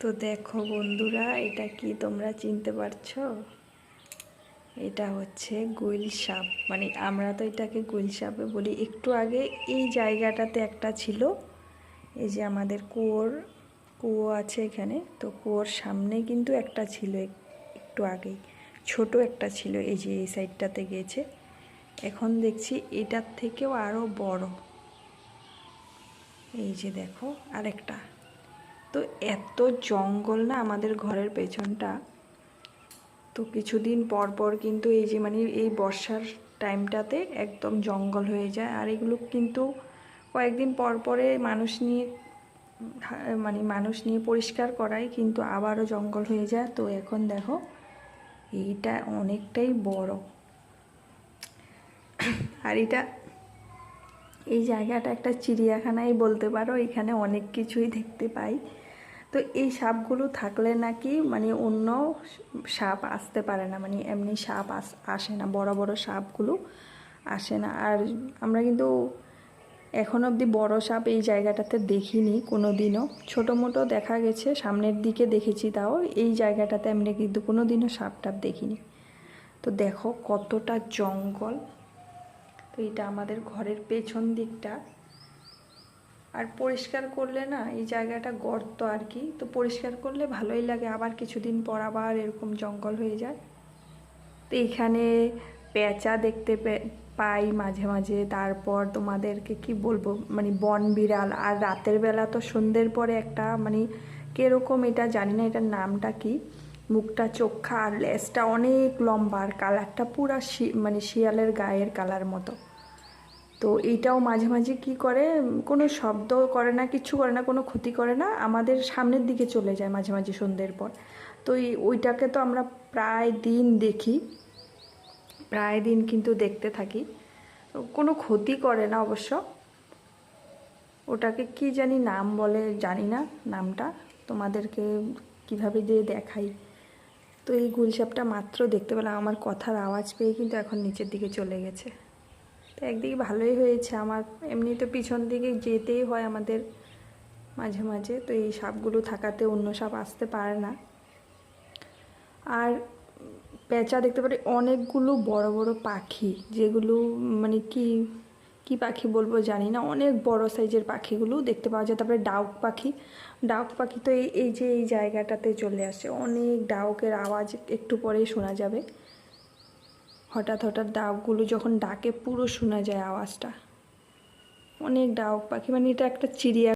তো দেখো বন্ধুরা, এটা কি তোমরা চিনতে পারছো? এটা হচ্ছে গুইল সাপ, মানে আমরা তো এটাকে গুইল সাপে বলি। একটু আগে এই জায়গাটাতে একটা ছিল, এই যে আমাদের কুয়ো আছে এখানে, তো কুয়োর সামনে কিন্তু একটা ছিল একটু আগেই, ছোট একটা ছিল, এই যে এই সাইডটাতে গেছে। এখন দেখছি এটার থেকেও আরও বড়, এই যে দেখো আরেকটা। তো এত জঙ্গল না আমাদের ঘরের পেছনটা, তো কিছুদিন পর পর কিন্তু এই যে মানে এই বর্ষার টাইমটাতে একদম জঙ্গল হয়ে যায়। আর এগুলো কিন্তু কয়েকদিন পর পরে মানুষ নিয়ে পরিষ্কার করায়, কিন্তু আবারও জঙ্গল হয়ে যায়। তো এখন দেখো এইটা অনেকটাই বড়। আর এই জায়গাটা একটা চিড়িয়াখানাই বলতে পারো, এখানে অনেক কিছুই দেখতে পাই। তো এই সাপগুলো থাকলে নাকি মানে অন্য সাপ আসতে পারে না, মানে এমনি সাপ আসে না, বড় বড় সাপগুলো আসে না। আর আমরা কিন্তু এখন অবধি বড় সাপ এই জায়গাটাতে দেখিনি কোনো দিনও। ছোটো মোটো দেখা গেছে, সামনের দিকে দেখেছি, তাও এই জায়গাটাতে আমরা কিন্তু কোনো দিনও সাপ টাপ দেখিনি। তো দেখো কতটা জঙ্গল। তো এটা আমাদের ঘরের পেছন দিকটা। আর পরিষ্কার করলে না এই জায়গাটা গর্ত আর কি, তো পরিষ্কার করলে ভালোই লাগে, আবার কিছুদিন পর আবার এরকম জঙ্গল হয়ে যায়। তো এখানে পেঁচা দেখতে পাই মাঝে মাঝে। তারপর তোমাদেরকে কি বলবো, মানে বন বিড়াল। আর রাতের বেলা তো সন্ধ্যের পরে একটা মানে কীরকম, এটা জানি না এটার নামটা কি, মুখটা চোখা আর লেজটা অনেক লম্বা, আর কালারটা পুরা মানে শিয়ালের গায়ের কালার মতো। তো এইটাও মাঝে মাঝে কি করে, কোনো শব্দ করে না, কিছু করে না, কোনো ক্ষতি করে না, আমাদের সামনের দিকে চলে যায় মাঝে মাঝে সন্ধ্যের পর। তো ওইটাকে তো আমরা প্রায় দিন দেখি, প্রায় দিন কিন্তু দেখতে থাকি। কোনো ক্ষতি করে না অবশ্য। ওটাকে কি জানি নাম বলে, জানি না নামটা, তোমাদেরকে কিভাবে দিয়ে দেখাই। তো এই গুলশাপটা মাত্র দেখতে পেলাম, আমার কথার আওয়াজ পেয়ে কিন্তু এখন নিচের দিকে চলে গেছে। তো একদিকে ভালোই হয়েছে, আমার এমনি তো পিছন দিকে যেতেই হয় আমাদের মাঝে মাঝে। তো এই সাপগুলো থাকাতে অন্য সাপ আসতে পারে না। আর পেঁচা দেখতে পারি, অনেকগুলো বড় বড় পাখি, যেগুলো মানে কি পাখি বলবো জানি না, অনেক বড় সাইজের পাখিগুলো দেখতে পাওয়া যায়। তারপরে ডাউক পাখি তো এই যে এই জায়গাটাতে চলে আসে, অনেক ডাউকের আওয়াজ একটু পরেই শোনা যাবে। হঠাৎ হঠাৎ ডাউকগুলো যখন ডাকে পুরো শোনা যায় আওয়াজটা। অনেক ডাউক পাখি, মানে এটা একটা চিড়িয়া